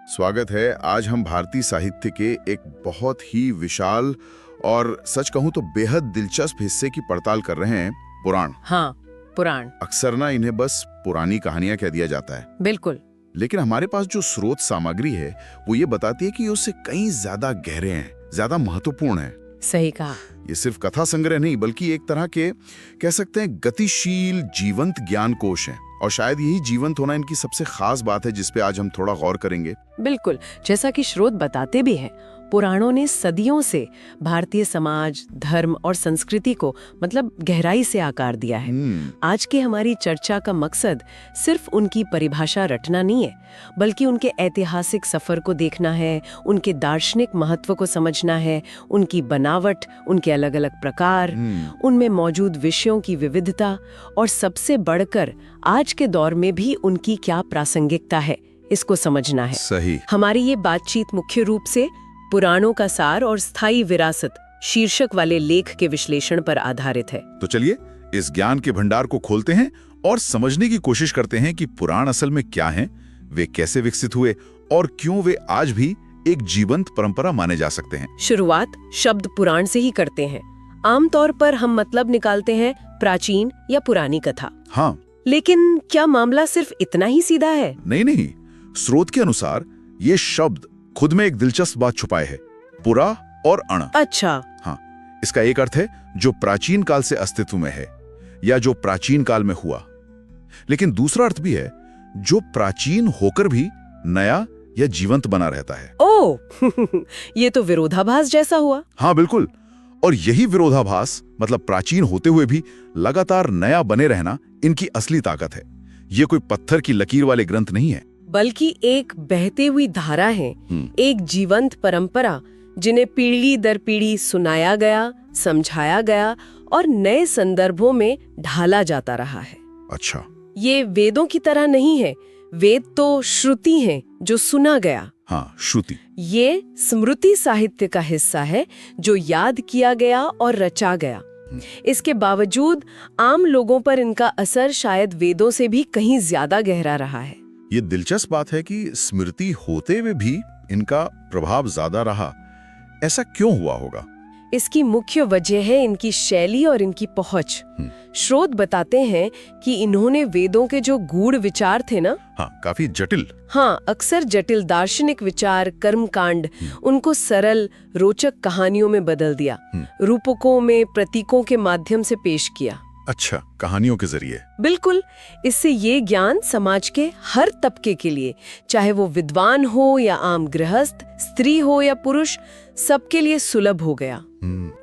स्वागत है। आज हम भारतीय साहित्य के एक बहुत ही विशाल और सच कहूं तो बेहद दिलचस्प हिस्से की पड़ताल कर रहे हैं, पुराण। हाँ, पुराण। अक्सर ना इन्हें बस पुरानी कहानियां कह दिया जाता है, बिल्कुल। लेकिन हमारे पास जो स्रोत सामग्री है वो ये बताती है कि ये उससे कहीं ज्यादा गहरे हैं, ज्यादा महत्वपूर्ण है। सही कहा। ये सिर्फ कथा संग्रह नहीं बल्कि एक तरह के कह सकते हैं गतिशील जीवंत ज्ञान कोश है। और शायद यही जीवंत होना इनकी सबसे खास बात है, जिसपे आज हम थोड़ा गौर करेंगे। बिल्कुल, जैसा कि स्रोत बताते भी हैं, पुराणों ने सदियों से भारतीय समाज, धर्म और संस्कृति को मतलब गहराई से आकार दिया है। आज की हमारी चर्चा का मकसद सिर्फ उनकी परिभाषा रटना नहीं है, बल्कि उनके ऐतिहासिक सफर को देखना है, उनके दार्शनिक महत्व को समझना है, उनकी बनावट, उनके अलग अलग प्रकार, उनमें मौजूद विषयों की विविधता और सबसे बढ़कर आज के दौर में भी उनकी क्या प्रासंगिकता है, इसको समझना है। सही। हमारी ये बातचीत मुख्य रूप से पुराणों का सार और स्थायी विरासत शीर्षक वाले लेख के विश्लेषण पर आधारित है। तो चलिए इस ज्ञान के भंडार को खोलते हैं और समझने की कोशिश करते हैं कि पुराण असल में क्या हैं, वे कैसे विकसित हुए और क्यों वे आज भी एक जीवंत परंपरा माने जा सकते हैं। शुरुआत शब्द पुराण से ही करते हैं। आमतौर पर हम मतलब निकालते हैं प्राचीन या पुरानी कथा। हाँ, लेकिन क्या मामला सिर्फ इतना ही सीधा है? नहीं। स्रोत के अनुसार ये शब्द खुद में एक दिलचस्प बात छुपाए है, पुरा और अण। अच्छा। हाँ, इसका एक अर्थ है जो प्राचीन काल से अस्तित्व में है या जो प्राचीन काल में हुआ, लेकिन दूसरा अर्थ भी है जो प्राचीन होकर भी नया या जीवंत बना रहता है। ओह ये तो विरोधाभास जैसा हुआ। हाँ बिल्कुल, और यही विरोधाभास मतलब प्राचीन होते हुए भी लगातार नया बने रहना इनकी असली ताकत है। ये कोई पत्थर की लकीर वाले ग्रंथ नहीं है, बल्कि एक बहती हुई धारा है, एक जीवंत परंपरा जिन्हें पीढ़ी दर पीढ़ी सुनाया गया, समझाया गया और नए संदर्भों में ढाला जाता रहा है। अच्छा। ये वेदों की तरह नहीं है। वेद तो श्रुति हैं जो सुना गया। हाँ, श्रुति। ये स्मृति साहित्य का हिस्सा है जो याद किया गया और रचा गया। इसके बावजूद आम लोगों पर इनका असर शायद वेदों से भी कहीं ज्यादा गहरा रहा है। ये दिलचस्प बात है कि स्मृति होते हुए भी इनका प्रभाव ज्यादा रहा। ऐसा क्यों हुआ होगा? इसकी मुख्य वजह है इनकी शैली और इनकी पहुंच। स्रोत बताते हैं कि इन्होंने वेदों के जो गूढ़ विचार थे ना, हाँ, काफी जटिल। हाँ, अक्सर जटिल दार्शनिक विचार, कर्मकांड, उनको सरल रोचक कहानियों में बदल दिया, रूपकों में प्रतीकों के माध्यम से पेश किया। अच्छा, कहानियों के जरिए। बिल्कुल। इससे ये ज्ञान समाज के हर तबके के लिए, चाहे वो विद्वान हो या आम गृहस्थ, स्त्री हो या पुरुष, सबके लिए सुलभ हो गया।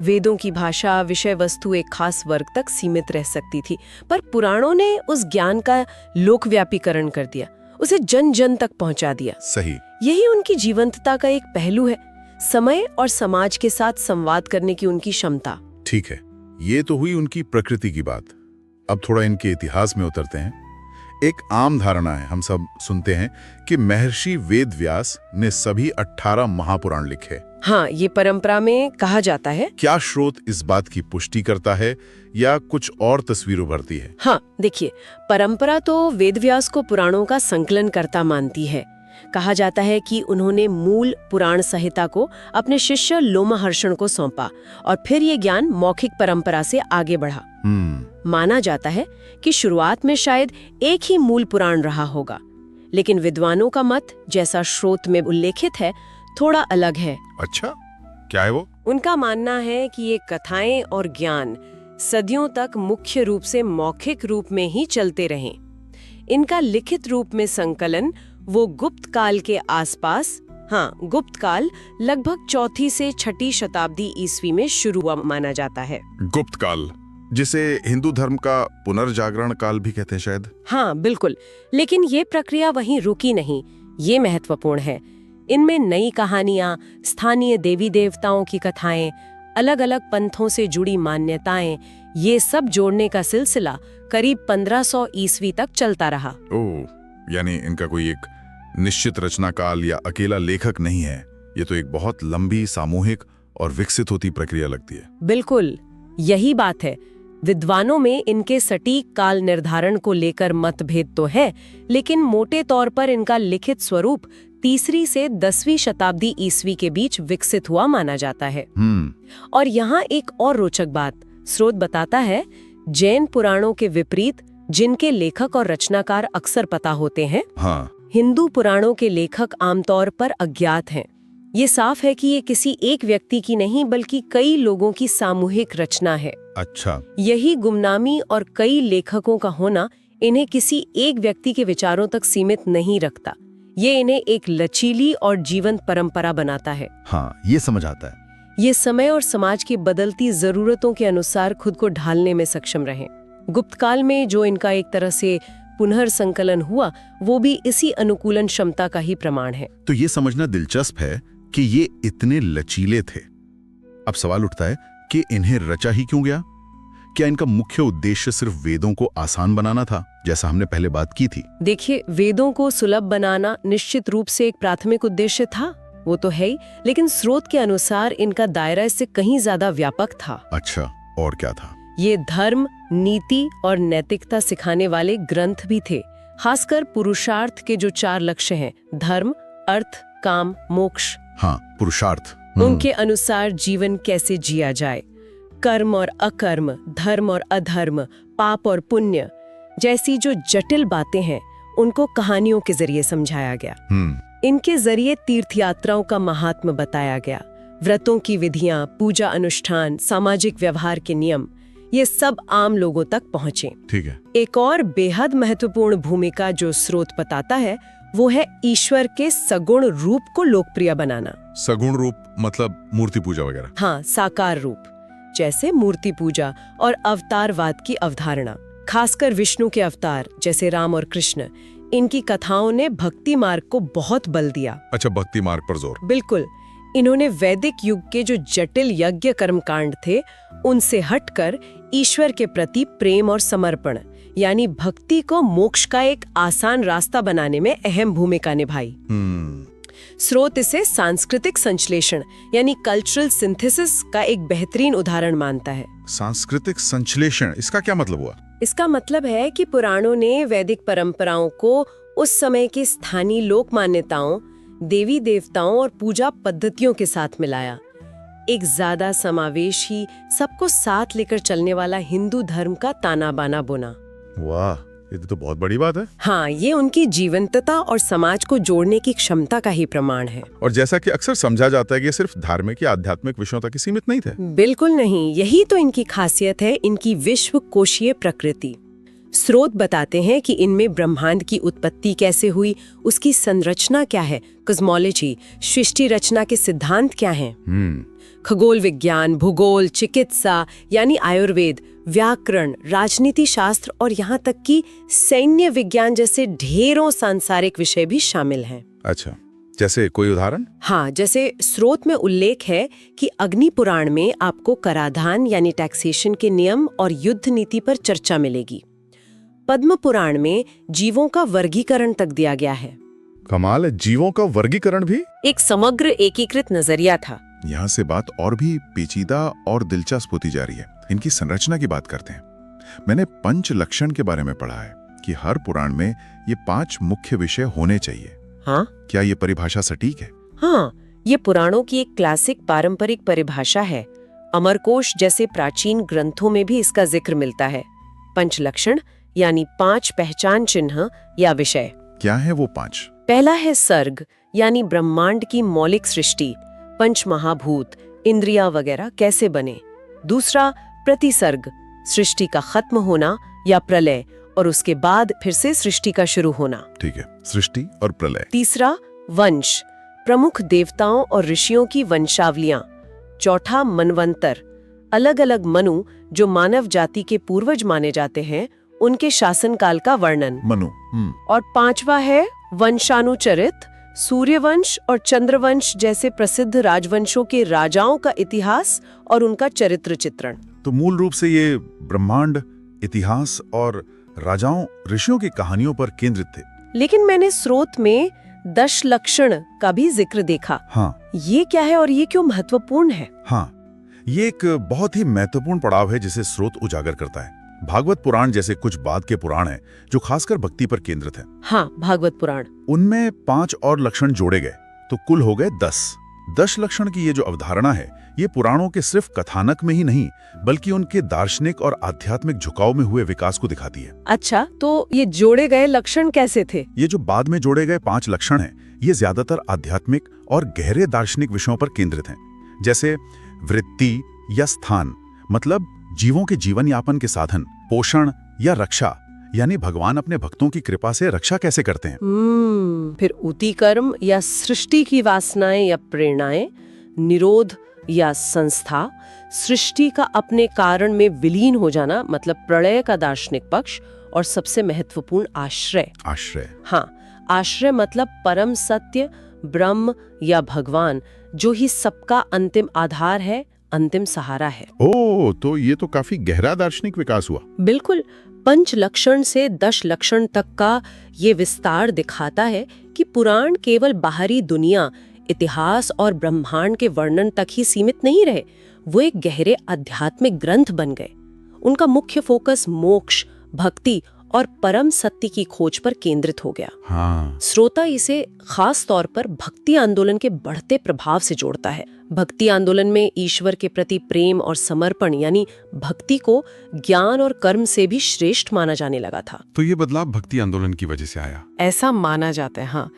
वेदों की भाषा, विषय वस्तु एक खास वर्ग तक सीमित रह सकती थी, पर पुराणों ने उस ज्ञान का लोकव्यापीकरण कर दिया, उसे जन जन तक पहुंचा दिया। सही। यही उनकी जीवंतता का एक पहलू है, समय और समाज के साथ संवाद करने की उनकी क्षमता। ठीक है, ये तो हुई उनकी प्रकृति की बात। अब थोड़ा इनके इतिहास में उतरते हैं। एक आम धारणा है, हम सब सुनते हैं कि महर्षि वेदव्यास ने सभी 18 महापुराण लिखे। हाँ, ये परंपरा में कहा जाता है। क्या स्रोत इस बात की पुष्टि करता है या कुछ और तस्वीर उभरती है? हाँ, देखिए, परंपरा तो वेदव्यास को पुराणों का संकलन करता मानती है। कहा जाता है कि उन्होंने मूल पुराण संहिता को अपने शिष्य लोमहर्षण को सौंपा और फिर ये ज्ञान मौखिक परंपरा से आगे बढ़ा। माना जाता है कि शुरुआत में शायद एक ही मूल पुराण रहा होगा, लेकिन विद्वानों का मत, जैसा स्रोत में उल्लेखित है, थोड़ा अलग है। अच्छा, क्या है वो? उनका मानना है कि ये कथाएं और ज्ञान सदियों तक मुख्य रूप से मौखिक रूप में ही चलते रहे। इनका लिखित रूप में संकलन वो गुप्त काल के आसपास, हाँ, गुप्त काल लगभग 4वीं से 6वीं शताब्दी ईस्वी में शुरू हुआ माना जाता है। गुप्त काल, जिसे हिंदू धर्म का पुनर्जागरण काल भी कहते हैं शायद। हाँ बिल्कुल, लेकिन ये प्रक्रिया वहीं रुकी नहीं। ये महत्वपूर्ण है। इनमें नई कहानियां, स्थानीय देवी देवताओं की कथाएं, अलग अलग पंथों से जुड़ी मान्यताएं, ये सब जोड़ने का सिलसिला करीब 1500 ईस्वी तक चलता रहा। ओह, यानी इनका कोई एक निश्चित रचना काल या अकेला लेखक नहीं है। ये तो एक बहुत लंबी, सामूहिक और विकसित होती प्रक्रिया लगती है। बिल्कुल, यही बात है। विद्वानों में इनके सटीक काल निर्धारण को लेकर मतभेद तो है, लेकिन मोटे तौर पर इनका लिखित स्वरूप 3वीं से 10वीं शताब्दी ईस्वी के बीच विकसित हुआ माना जाता है। और यहाँ एक और रोचक बात स्रोत बताता है, जैन पुराणों के विपरीत जिनके लेखक और रचनाकार अक्सर पता होते हैं, हिंदू पुराणों के लेखक आमतौर पर अज्ञात हैं। ये साफ है कि ये किसी एक व्यक्ति की नहीं बल्कि कई लोगों की सामूहिक रचना है। अच्छा। यही गुमनामी और कई लेखकों का होना इन्हें किसी एक व्यक्ति के विचारों तक सीमित नहीं रखता। ये इन्हें एक लचीली और जीवंत परंपरा बनाता है। हाँ, ये समझ आता है। ये समय और समाज की बदलती जरूरतों के अनुसार खुद को ढालने में सक्षम रहे। गुप्त काल में जो इनका एक तरह से पुनर्संकलन हुआ, वो भी इसी अनुकूलन क्षमता का ही प्रमाण है। तो ये समझना दिलचस्प है कि ये इतने लचीले थे। अब सवाल उठता है कि इन्हें रचा ही क्यों गया? क्या इनका मुख्य उद्देश्य सिर्फ वेदों को आसान बनाना था, जैसा हमने पहले बात की थी? देखिए, वेदों को सुलभ बनाना निश्चित रूप से एक प्राथमिक उद्देश्य था, वो तो है ही, लेकिन स्रोत के अनुसार इनका दायरा इससे कहीं ज्यादा व्यापक था। अच्छा, और क्या था? ये धर्म, नीति और नैतिकता सिखाने वाले ग्रंथ भी थे। खासकर पुरुषार्थ के जो 4 लक्ष्य हैं, धर्म, अर्थ, काम, मोक्ष। हाँ, पुरुषार्थ। उनके अनुसार जीवन कैसे जिया जाए, कर्म और अकर्म, धर्म और अधर्म, पाप और पुण्य जैसी जो जटिल बातें हैं, उनको कहानियों के जरिए समझाया गया। इनके जरिए तीर्थयात्राओं का महात्म्य बताया गया, व्रतों की विधियां, पूजा अनुष्ठान, सामाजिक व्यवहार के नियम, ये सब आम लोगों तक पहुंचे। ठीक है। एक और बेहद महत्वपूर्ण भूमिका जो स्रोत बताता है, वो है ईश्वर के सगुण रूप को लोकप्रिय बनाना। सगुण रूप मतलब मूर्ति पूजा वगैरह? हाँ, साकार रूप, जैसे मूर्ति पूजा और अवतारवाद की अवधारणा। खासकर विष्णु के अवतार जैसे राम और कृष्ण, इनकी कथाओं ने भक्ति मार्ग को बहुत बल दिया। अच्छा, भक्ति मार्ग पर जोर। बिल्कुल। इन्होंने वैदिक युग के जो जटिल यज्ञ कर्मकांड थे, उनसे हटकर ईश्वर के प्रति प्रेम और समर्पण, यानी भक्ति को मोक्ष का एक आसान रास्ता बनाने में अहम भूमिका निभाई। स्रोत इसे सांस्कृतिक संश्लेषण यानी कल्चरल सिंथेसिस का एक बेहतरीन उदाहरण मानता है। सांस्कृतिक संश्लेषण, इसका क्या मतलब हुआ? इसका मतलब है कि पुराणों ने वैदिक परंपराओं को उस समय की स्थानीय लोक मान्यताओं, देवी देवताओं और पूजा पद्धतियों के साथ मिलाया। एक ज्यादा समावेशी, सबको साथ लेकर चलने वाला हिंदू धर्म का ताना बाना बुना। वाह, ये तो बहुत बड़ी बात है। हाँ, ये उनकी जीवंतता और समाज को जोड़ने की क्षमता का ही प्रमाण है। और जैसा कि अक्सर समझा जाता है कि ये सिर्फ धार्मिक या आध्यात्मिक विषयों तक ही सीमित नहीं थे। बिल्कुल नहीं, यही तो इनकी खासियत है, इनकी विश्व कोशीय प्रकृति। स्रोत बताते हैं कि इनमें ब्रह्मांड की उत्पत्ति कैसे हुई, उसकी संरचना क्या है, कॉस्मोलॉजी, सृष्टि रचना के सिद्धांत क्या हैं, खगोल विज्ञान, भूगोल, चिकित्सा यानी आयुर्वेद, व्याकरण, राजनीति शास्त्र और यहाँ तक कि सैन्य विज्ञान जैसे ढेरों सांसारिक विषय भी शामिल हैं। अच्छा, जैसे कोई उदाहरण? हाँ, जैसे स्रोत में उल्लेख है कि अग्नि पुराण में आपको कराधान यानी टैक्सेशन के नियम और युद्ध नीति पर चर्चा मिलेगी। पद्म पुराण में जीवों का वर्गीकरण तक दिया गया है। कमाल है, जीवों का वर्गीकरण भी एक समग्र एकीकृत नजरिया था। यहाँ से बात और भी पेचीदा और दिलचस्प होती जा रही है। इनकी संरचना की बात करते हैं। मैंने पंच लक्षण के बारे में पढ़ा है कि हर पुराण में ये 5 मुख्य विषय होने चाहिए। हाँ, क्या ये परिभाषा सटीक है? हाँ, ये पुराणों की एक क्लासिक पारंपरिक परिभाषा है। अमरकोश जैसे प्राचीन ग्रंथों में भी इसका जिक्र मिलता है। पंच लक्षण यानी 5 पहचान चिन्ह या विषय। क्या है वो 5? पहला है सर्ग यानी ब्रह्मांड की मौलिक सृष्टि, पंच महाभूत, इंद्रियां वगैरह कैसे बने। दूसरा प्रतिसर्ग, सृष्टि का खत्म होना या प्रलय और उसके बाद फिर से सृष्टि का शुरू होना। ठीक है, सृष्टि और प्रलय। तीसरा वंश, प्रमुख देवताओं और ऋषियों की वंशावलियां। चौथा मनवंतर, अलग अलग मनु जो मानव जाति के पूर्वज माने जाते हैं, उनके शासनकाल का वर्णन। मनु। और 5वां है वंशानुचरित, सूर्यवंश और चंद्रवंश जैसे प्रसिद्ध राजवंशों के राजाओं का इतिहास और उनका चरित्र चित्रण। तो मूल रूप से ये ब्रह्मांड, इतिहास और राजाओं, ऋषियों की कहानियों पर केंद्रित थे। लेकिन मैंने स्रोत में 10 लक्षण का भी जिक्र देखा। हाँ, ये क्या है और ये क्यों महत्वपूर्ण है? हाँ, ये एक बहुत ही महत्वपूर्ण पड़ाव है जिसे स्रोत उजागर करता है। भागवत पुराण जैसे कुछ बाद के पुराण हैं जो खासकर भक्ति पर केंद्रित हैं। हाँ, भागवत पुराण। उनमें 5 और लक्षण जोड़े गए तो कुल हो गए 10 लक्षण की ये जो अवधारणा है ये पुराणों के सिर्फ कथानक में ही नहीं बल्कि उनके दार्शनिक और आध्यात्मिक झुकाव में हुए विकास को दिखाती है। अच्छा, तो ये जोड़े गए लक्षण कैसे थे? ये जो बाद में जोड़े गए 5 लक्षण हैं ये ज्यादातर आध्यात्मिक और गहरे दार्शनिक विषयों पर केंद्रित हैं, जैसे वृत्ति या स्थान मतलब जीवों के जीवन यापन के साधन, पोषण या रक्षा यानी भगवान अपने भक्तों की कृपा से रक्षा कैसे करते हैं। फिर उति कर्म या सृष्टि की वासनाएं या प्रेरणाएं, निरोध या संस्था, सृष्टि का अपने कारण में विलीन हो जाना मतलब प्रलय का दार्शनिक पक्ष, और सबसे महत्वपूर्ण आश्रय। हाँ, आश्रय मतलब परम सत्य, ब्रह्म या भगवान जो ही सबका अंतिम आधार है, अंतिम सहारा है। ओह, तो ये तो काफी गहरा दार्शनिक विकास हुआ। बिल्कुल। 5 लक्षण से 10 लक्षण तक का ये विस्तार दिखाता है कि पुराण केवल बाहरी दुनिया, इतिहास और ब्रह्मांड के वर्णन तक ही सीमित नहीं रहे, वो एक गहरे आध्यात्मिक ग्रंथ बन गए। उनका मुख्य फोकस मोक्ष, भक्ति और परम सत्य की खोज पर केंद्रित हो गया। हाँ। श्रोता इसे खास तौर पर भक्ति आंदोलन के बढ़ते प्रभाव से जोड़ता है। भक्ति आंदोलन में ईश्वर के प्रति प्रेम और समर्पण यानी भक्ति को ज्ञान और कर्म से भी श्रेष्ठ माना जाने लगा था। तो ये बदलाव भक्ति आंदोलन की वजह से आया, ऐसा माना जाता है। हाँ,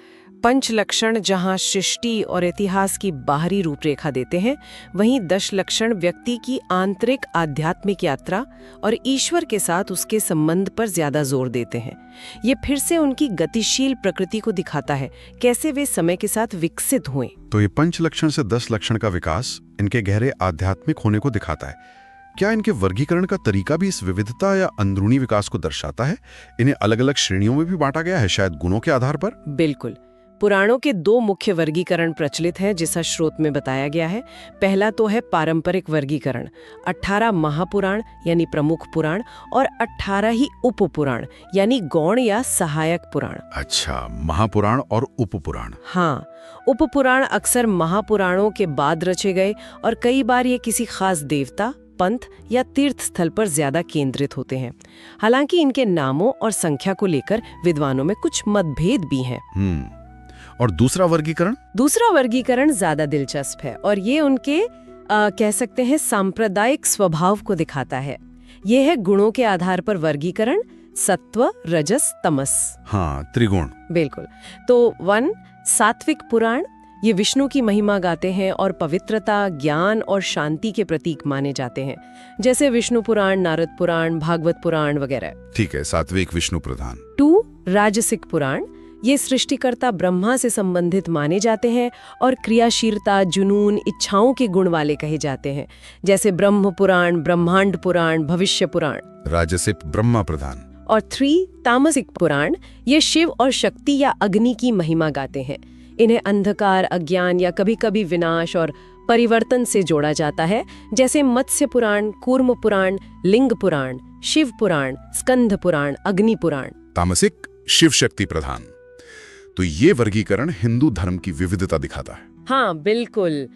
5 लक्षण जहाँ सृष्टि और इतिहास की बाहरी रूपरेखा देते हैं, वहीं 10 लक्षण व्यक्ति की आंतरिक आध्यात्मिक यात्रा और ईश्वर के साथ उसके संबंध पर ज्यादा जोर देते हैं। ये फिर से उनकी गतिशील प्रकृति को दिखाता है, कैसे वे समय के साथ विकसित हुए। तो ये 5 लक्षण से 10 लक्षण का विकास इनके गहरे आध्यात्मिक होने को दिखाता है। क्या इनके वर्गीकरण का तरीका भी इस विविधता या अंदरूनी विकास को दर्शाता है? इन्हें अलग अलग श्रेणियों में भी बांटा गया है, शायद गुणों के आधार पर? बिल्कुल। पुराणों के 2 मुख्य वर्गीकरण प्रचलित हैं, जिसा स्रोत में बताया गया है। पहला तो है पारंपरिक वर्गीकरण, 18 महापुराण यानी प्रमुख पुराण और 18 ही उपपुराण यानी गौण या सहायक पुराण। अच्छा, महापुराण और उपपुराण। हाँ, उपपुराण अक्सर महापुराणों के बाद रचे गए और कई बार ये किसी खास देवता, पंथ या तीर्थ स्थल पर ज्यादा केंद्रित होते हैं। हालांकि इनके नामों और संख्या को लेकर विद्वानों में कुछ मतभेद भी हैं। और दूसरा वर्गीकरण? दूसरा वर्गीकरण ज्यादा दिलचस्प है और ये उनके कह सकते हैं सांप्रदायिक स्वभाव को दिखाता है। ये है गुणों के आधार पर वर्गीकरण, सत्व, रजस, तमस। हाँ, त्रिगुण। बिल्कुल। तो 1 सात्विक पुराण, ये विष्णु की महिमा गाते हैं और पवित्रता, ज्ञान और शांति के प्रतीक माने जाते हैं, जैसे विष्णु पुराण, नारद पुराण, भागवत पुराण वगैरह। ठीक है, सात्विक विष्णु प्रधान। 2 राजसिक पुराण, ये सृष्टिकर्ता ब्रह्मा से संबंधित माने जाते हैं और क्रियाशीलता, जुनून, इच्छाओं के गुण वाले कहे जाते हैं, जैसे ब्रह्म पुराण, ब्रह्मांड पुराण, भविष्य पुराण। राजसिक ब्रह्मा प्रधान। और 3 तामसिक पुराण, ये शिव और शक्ति या अग्नि की महिमा गाते हैं। इन्हें अंधकार, अज्ञान या कभी-कभी विनाश और परिवर्तन से जोड़ा जाता है, जैसे मत्स्य पुराण, कूर्म पुराण, लिंग पुराण, शिव पुराण, स्कंध पुराण, अग्नि पुराण। तामसिक, शिव शक्ति प्रधान। तो ये वर्गीकरण हिंदू धर्म की विविधता दिखाता है। हाँ, बिल्कुल।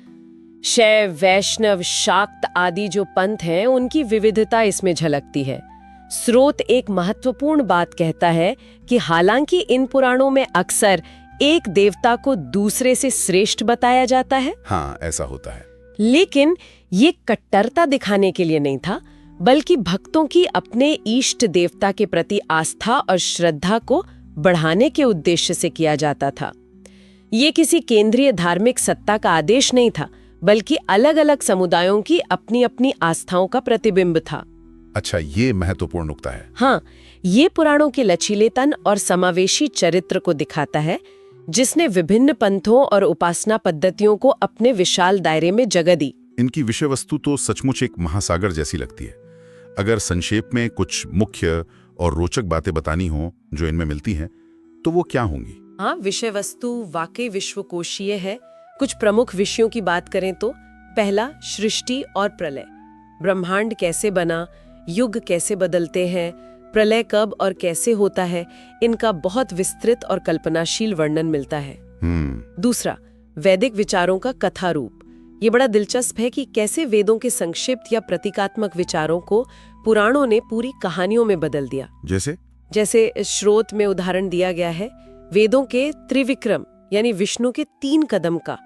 शैव, वैष्णव, शाक्त आदि जो पंथ हैं, उनकी विविधता इसमें झलकती है। स्रोत एक महत्वपूर्ण बात कहता है कि हालांकि इन पुराणों में अक्सर एक देवता को दूसरे से श्रेष्ठ बताया जाता है। हाँ, ऐसा होता है। लेकिन ये कट्टरता दिखाने के लिए नहीं था, बल्कि भक्तों की अपने इष्ट देवता के प्रति आस्था और श्रद्धा को बढ़ाने के उद्देश्य से किया जाता था। ये किसी केंद्रीय धार्मिक सत्ता का आदेश नहीं था, बल्कि अलग-अलग समुदायों की अपनी-अपनी आस्थाओं का प्रतिबिंब था। अच्छा, ये महत्वपूर्ण नुक्ता है। हाँ, ये पुराणों के लचीलेपन और समावेशी चरित्र को दिखाता है, जिसने विभिन्न पंथों और उपासना पद्धतियों को अपने विशाल दायरे में जगह दी। इनकी विषय वस्तु तो सचमुच एक महासागर जैसी लगती है। अगर संक्षेप में कुछ मुख्य और रोचक बातें बतानी हो जो इनमें मिलती हैं, तो वो क्या होंगी? हाँ, विषय वस्तु वाकई विश्वकोशीय है। कुछ प्रमुख विषयों की बात करें तो पहला, सृष्टि और प्रलय। ब्रह्मांड कैसे बना, युग कैसे बदलते हैं, प्रलय कब और कैसे होता है, इनका बहुत विस्तृत और कल्पनाशील वर्णन मिलता है। दूसरा, वैदिक विचारों का कथा रूप, ये बड़ा दिलचस्प है कि कैसे वेदों के संक्षिप्त या प्रतीकात्मक विचारों को पुराणों ने पूरी कहानियों में बदल दिया। जैसे श्रोत में उदाहरण दिया गया है, वेदों के त्रिविक्रम यानी विष्णु के 3 कदम का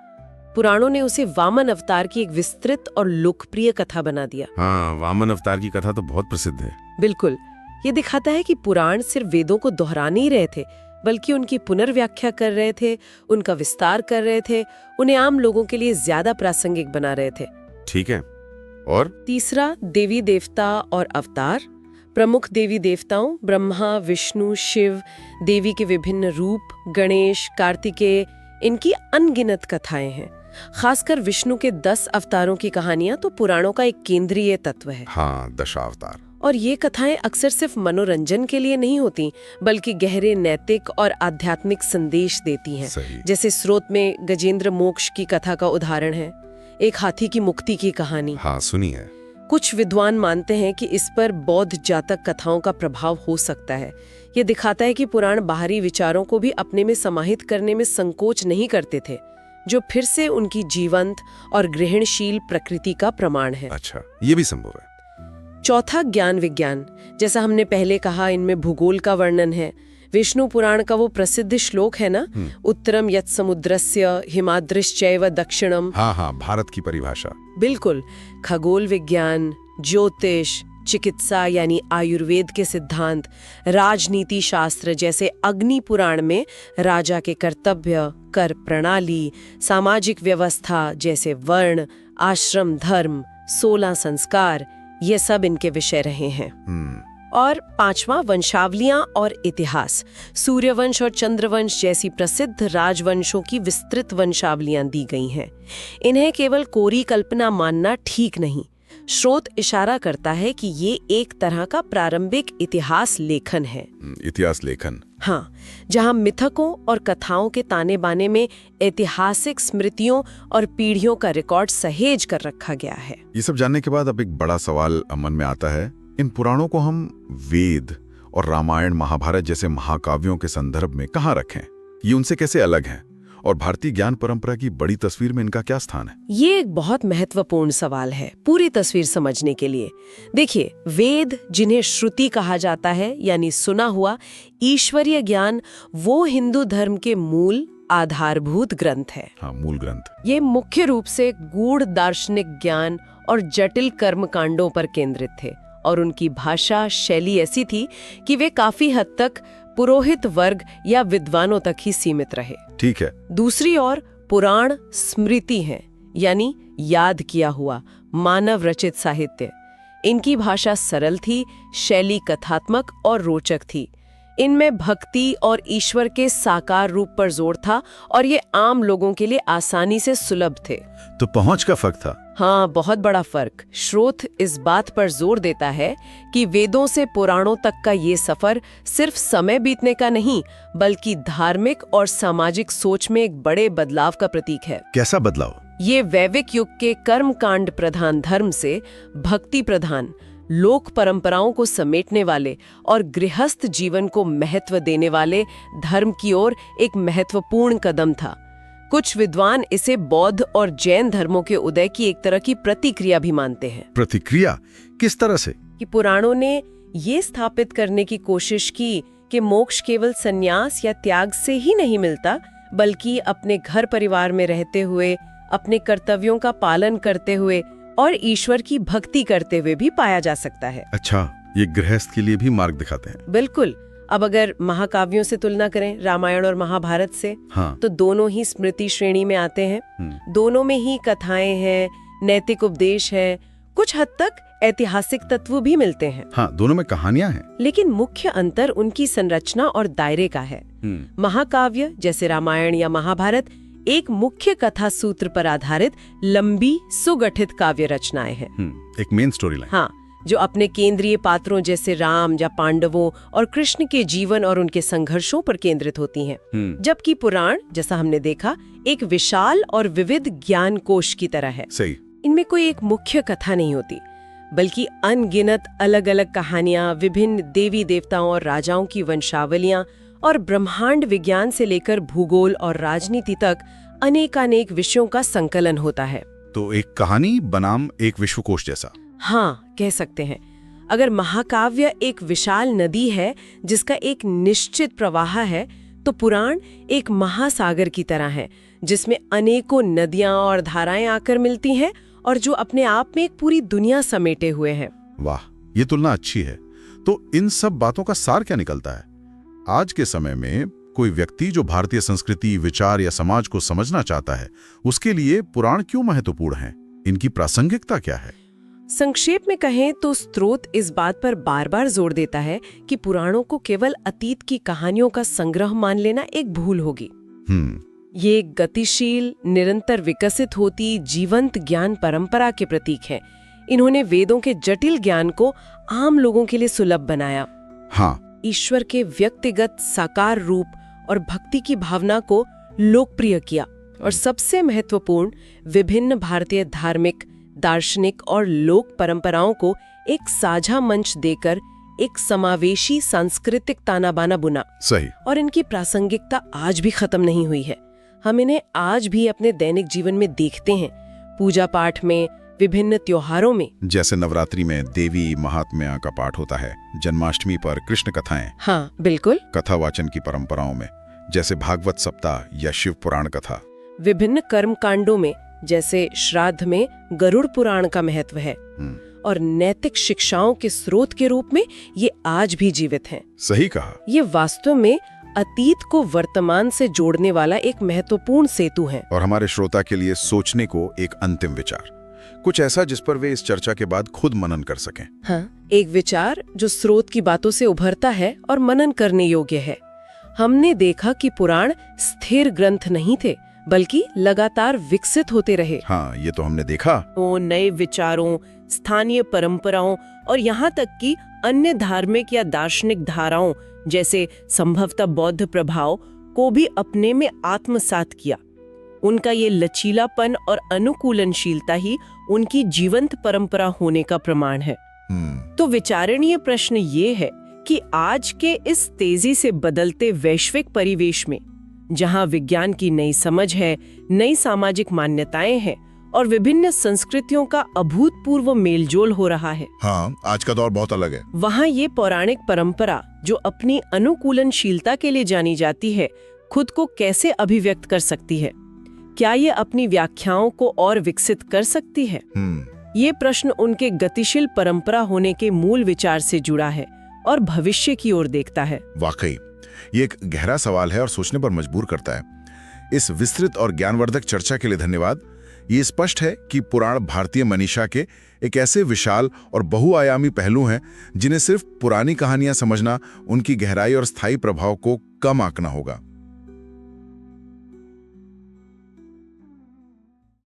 पुराणों ने उसे वामन अवतार की एक विस्तृत और लोकप्रिय कथा बना दिया। हाँ, वामन अवतार की कथा तो बहुत प्रसिद्ध है। बिल्कुल, ये दिखाता है कि पुराण सिर्फ वेदों को दोहरा नहीं रहे थे, बल्कि उनकी पुनर्व्याख्या कर रहे थे, उनका विस्तार कर रहे थे, उन्हें आम लोगों के लिए ज्यादा प्रासंगिक बना रहे थे। ठीक है। और तीसरा, देवी देवता और अवतार। प्रमुख देवी देवताओं ब्रह्मा, विष्णु, शिव, देवी के विभिन्न रूप, गणेश, कार्तिकेय, इनकी अनगिनत कथाएं हैं। खासकर विष्णु के 10 अवतारों की कहानियां तो पुराणों का एक केंद्रीय तत्व है। हाँ, दशावतार। और ये कथाएं अक्सर सिर्फ मनोरंजन के लिए नहीं होती, बल्कि गहरे नैतिक और आध्यात्मिक संदेश देती हैं। सही। जैसे स्रोत में गजेंद्र मोक्ष की कथा का उदाहरण है, एक हाथी की मुक्ति की कहानी। हाँ, सुनी है। कुछ विद्वान मानते हैं कि इस पर बौद्ध जातक कथाओं का प्रभाव हो सकता है। ये दिखाता है कि पुराण बाहरी विचारों को भी अपने में समाहित करने में संकोच नहीं करते थे, जो फिर से उनकी जीवंत और ग्रहणशील प्रकृति का प्रमाण है। अच्छा, ये भी संभव है। चौथा, ज्ञान विज्ञान। जैसा हमने पहले कहा, इनमें भूगोल का वर्णन है। विष्णु पुराण का वो प्रसिद्ध श्लोक है ना, उत्तरम यत् समुद्रस्य हिमाद्रिश्चैव दक्षिणम। हाँ, भारत की परिभाषा। बिल्कुल। खगोल विज्ञान, ज्योतिष, चिकित्सा यानी आयुर्वेद के सिद्धांत, राजनीति शास्त्र जैसे अग्नि पुराण में राजा के कर्तव्य, कर प्रणाली, सामाजिक व्यवस्था जैसे वर्ण, आश्रम धर्म, 16 संस्कार, ये सब इनके विषय रहे हैं। और पांचवा, वंशावलियां और इतिहास। सूर्यवंश और चंद्रवंश जैसी प्रसिद्ध राजवंशों की विस्तृत वंशावलियां दी गई हैं। इन्हें केवल कोरी कल्पना मानना ठीक नहीं। स्रोत इशारा करता है कि ये एक तरह का प्रारंभिक इतिहास लेखन है। इतिहास लेखन। हाँ, जहाँ मिथकों और कथाओं के ताने बाने में ऐतिहासिक स्मृतियों और पीढ़ियों का रिकॉर्ड सहेज कर रखा गया है। ये सब जानने के बाद अब एक बड़ा सवाल मन में आता है, इन पुराणों को हम वेद और रामायण महाभारत जैसे महाकाव्यों के संदर्भ में कहाँ रखें? ये उनसे कैसे अलग हैं? और भारतीय ज्ञान परंपरा की बड़ी तस्वीर में इनका क्या स्थान है? ये एक बहुत महत्वपूर्ण सवाल है पूरी तस्वीर समझने के लिए। देखिए, वेद जिन्हें श्रुति कहा जाता है यानी सुना हुआ ईश्वरीय ज्ञान, वो हिंदू धर्म के मूल आधारभूत ग्रंथ है। हाँ, मूल ग्रंथ। ये मुख्य रूप से गूढ़ दार्शनिक ज्ञान और जटिल कर्मकांडों पर केंद्रित थे, और उनकी भाषा शैली ऐसी थी कि वे काफी हद तक पुरोहित वर्ग या विद्वानों तक ही सीमित रहे। ठीक है। दूसरी ओर पुराण स्मृति हैं, यानी याद किया हुआ मानव रचित साहित्य। इनकी भाषा सरल थी, शैली कथात्मक और रोचक थी। इनमें भक्ति और ईश्वर के साकार रूप पर जोर था, और ये आम लोगों के लिए आसानी से सुलभ थे। तो पहुंच का फर्क था। हाँ, बहुत बड़ा फर्क। स्रोत इस बात पर जोर देता है कि वेदों से पुराणों तक का ये सफर सिर्फ समय बीतने का नहीं, बल्कि धार्मिक और सामाजिक सोच में एक बड़े बदलाव का प्रतीक है। कैसा बदलाव? ये वैदिक युग के कर्मकांड प्रधान धर्म से भक्ति प्रधान, लोक परंपराओं को समेटने वाले और गृहस्थ जीवन को महत्व देने वाले धर्म की ओर एक महत्वपूर्ण कदम था। कुछ विद्वान इसे बौद्ध और जैन धर्मों के उदय की एक तरह की प्रतिक्रिया भी मानते हैं। प्रतिक्रिया किस तरह से? कि पुराणों ने ये स्थापित करने की कोशिश की कि मोक्ष केवल संन्यास या त्याग से ही नहीं मिलता, बल्कि अपने घर परिवार में रहते हुए, अपने कर्तव्यों का पालन करते हुए और ईश्वर की भक्ति करते हुए भी पाया जा सकता है। अच्छा, ये गृहस्थ के लिए भी मार्ग दिखाते हैं। बिल्कुल। अब अगर महाकाव्यों से तुलना करें, रामायण और महाभारत से, हाँ। तो दोनों ही स्मृति श्रेणी में आते हैं। दोनों में ही कथाएं हैं, नैतिक उपदेश है, कुछ हद तक ऐतिहासिक तत्व भी मिलते हैं। हाँ, दोनों में कहानियां हैं। लेकिन मुख्य अंतर उनकी संरचना और दायरे का है। महाकाव्य जैसे रामायण या महाभारत एक मुख्य कथा सूत्र पर आधारित लंबी सुगठित काव्य रचनाएं हैं। एक मेन स्टोरी लाइन। हाँ, जो अपने केंद्रीय पात्रों जैसे राम या पांडवों और कृष्ण के जीवन और उनके संघर्षों पर केंद्रित होती हैं। जबकि पुराण, जैसा हमने देखा, एक विशाल और विविध ज्ञान कोश की तरह है। सही। इनमें कोई एक मुख्य कथा नहीं होती, बल्कि अनगिनत अलग अलग कहानियां, विभिन्न देवी देवताओं और राजाओं की वंशावलियां और ब्रह्मांड विज्ञान से लेकर भूगोल और राजनीति तक अनेकानेक विषयों का संकलन होता है। तो एक कहानी बनाम एक विश्वकोश जैसा। हाँ, कह सकते हैं। अगर महाकाव्य एक विशाल नदी है जिसका एक निश्चित प्रवाह है, तो पुराण एक महासागर की तरह है जिसमें अनेकों नदियां और धाराएं आकर मिलती हैं और जो अपने आप में एक पूरी दुनिया समेटे हुए हैं। वाह, ये तुलना अच्छी है। तो इन सब बातों का सार क्या निकलता है? आज के समय में कोई व्यक्ति जो भारतीय संस्कृति, विचार या समाज को समझना चाहता है, उसके लिए पुराण क्यों महत्वपूर्ण हैं? इनकी प्रासंगिकता क्या है? संक्षेप में कहें तो स्रोत इस बात पर बार बार जोर देता है कि पुराणों को केवल अतीत की कहानियों का संग्रह मान लेना एक भूल होगी। ये एक गतिशील, निरंतर विकसित होती जीवंत ज्ञान परंपरा के प्रतीक हैं। इन्होंने वेदों के जटिल ज्ञान को आम लोगों के लिए सुलभ बनाया। हाँ, ईश्वर के व्यक्तिगत साकार रूप और भक्ति की भावना को लोकप्रिय किया और सबसे महत्वपूर्ण, विभिन्न भारतीय धार्मिक, दार्शनिक और लोक परंपराओं को एक साझा मंच देकर एक समावेशी सांस्कृतिक ताना बाना बुना। सही। और इनकी प्रासंगिकता आज भी खत्म नहीं हुई है। हम इन्हें आज भी अपने दैनिक जीवन में देखते हैं, पूजा पाठ में, विभिन्न त्योहारों में। जैसे नवरात्रि में देवी महात्म्य का पाठ होता है, जन्माष्टमी पर कृष्ण कथाएं। हाँ, बिल्कुल। कथा वाचन की परंपराओं में, जैसे भागवत सप्ताह या शिव पुराण कथा। विभिन्न कर्म कांडों में, जैसे श्राद्ध में गरुड़ पुराण का महत्व है। और नैतिक शिक्षाओं के स्रोत के रूप में ये आज भी जीवित हैं। सही कहा। ये वास्तव में अतीत को वर्तमान से जोड़ने वाला एक महत्वपूर्ण सेतु है। और हमारे श्रोता के लिए सोचने को एक अंतिम विचार, कुछ ऐसा जिस पर वे इस चर्चा के बाद खुद मनन कर सकें। हाँ, एक विचार जो स्रोत की बातों से उभरता है और मनन करने योग्य है। हमने देखा कि पुराण स्थिर ग्रंथ नहीं थे, बल्कि लगातार विकसित होते रहे। हाँ, ये तो हमने देखा। वो नए विचारों, स्थानीय परंपराओं और यहाँ तक कि अन्य धार्मिक या दार्शनिक धाराओं, जैसे संभवतः बौद्ध प्रभाव, को भी अपने में आत्मसात किया। उनका ये लचीलापन और अनुकूलनशीलता ही उनकी जीवंत परंपरा होने का प्रमाण है। तो विचारणीय प्रश्न ये है कि आज के इस तेजी से बदलते वैश्विक परिवेश में, जहां विज्ञान की नई समझ है, नई सामाजिक मान्यताएं हैं और विभिन्न संस्कृतियों का अभूतपूर्व मेलजोल हो रहा है। हाँ, आज का दौर बहुत अलग है। वहां ये पौराणिक परंपरा, जो अपनी अनुकूलनशीलता के लिए जानी जाती है, खुद को कैसे अभिव्यक्त कर सकती है? क्या ये अपनी व्याख्याओं को और विकसित कर सकती है? ये प्रश्न उनके गतिशील परंपरा होने के मूल विचार से जुड़ा है और भविष्य की ओर देखता है। वाकई ये एक गहरा सवाल है और सोचने पर मजबूर करता है। इस विस्तृत और ज्ञानवर्धक चर्चा के लिए धन्यवाद। ये स्पष्ट है कि पुराण भारतीय मनीषा के एक ऐसे विशाल और बहुआयामी पहलू हैं जिन्हें सिर्फ पुरानी कहानियां समझना उनकी गहराई और स्थायी प्रभाव को कम आंकना होगा।